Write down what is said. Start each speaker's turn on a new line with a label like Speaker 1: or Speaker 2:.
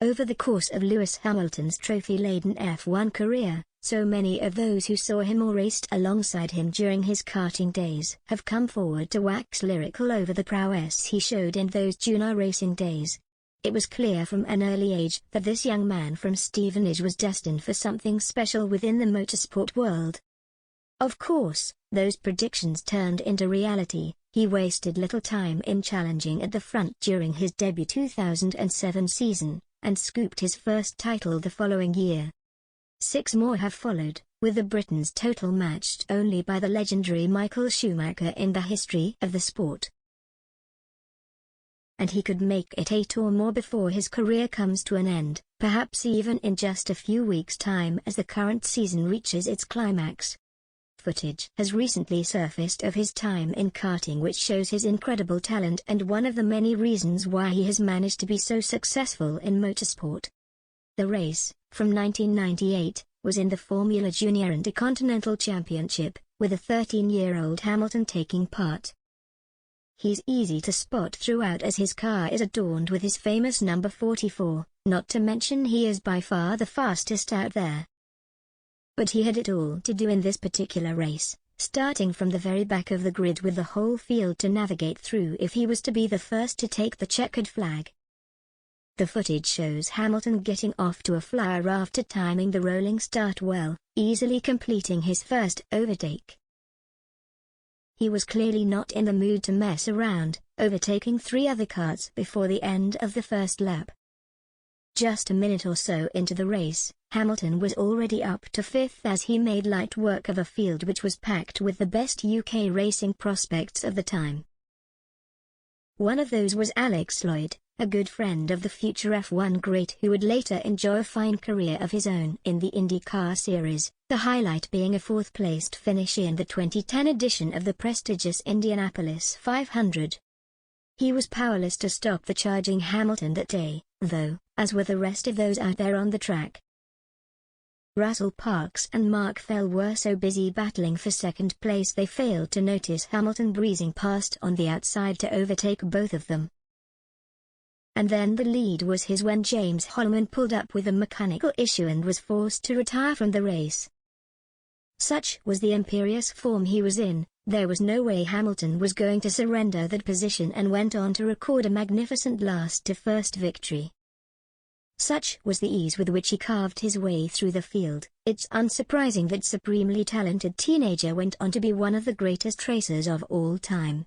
Speaker 1: Over the course of Lewis Hamilton's trophy-laden F1 career, so many of those who saw him or raced alongside him during his karting days have come forward to wax lyrical over the prowess he showed in those junior racing days. It was clear from an early age that this young man from Stevenage was destined for something special within the motorsport world. Of course, those predictions turned into reality. He wasted little time in challenging at the front during his debut 2007 season, and scooped his first title the following year. 6 more have followed, with the Britons' total matched only by the legendary Michael Schumacher in the history of the sport. And he could make it 8 or more before his career comes to an end, perhaps even in just a few weeks' time as the current season reaches its climax. Footage has recently surfaced of his time in karting which shows his incredible talent and one of the many reasons why he has managed to be so successful in motorsport. The race, from 1998, was in the Formula Junior Intercontinental Championship, with a 13-year-old Hamilton taking part. He's easy to spot throughout as his car is adorned with his famous number 44, not to mention he is by far the fastest out there. But he had it all to do in this particular race, starting from the very back of the grid with the whole field to navigate through if he was to be the first to take the checkered flag. The footage shows Hamilton getting off to a flyer after timing the rolling start well, easily completing his first overtake. He was clearly not in the mood to mess around, overtaking 3 other cars before the end of the first lap. Just a minute or so into the race, Hamilton was already up to 5th as he made light work of a field which was packed with the best UK racing prospects of the time. One of those was Alex Lloyd, a good friend of the future F1 great who would later enjoy a fine career of his own in the IndyCar series, the highlight being a 4th-placed finish in the 2010 edition of the prestigious Indianapolis 500. He was powerless to stop the charging Hamilton that day, though, as were the rest of those out there on the track. Russell Parks and Mark Fell were so busy battling for second place they failed to notice Hamilton breezing past on the outside to overtake both of them. And then the lead was his when James Holman pulled up with a mechanical issue and was forced to retire from the race. Such was the imperious form he was in, there was no way Hamilton was going to surrender that position and went on to record a magnificent last-to-first victory. Such was the ease with which he carved his way through the field, it's unsurprising that supremely talented teenager went on to be one of the greatest racers of all time.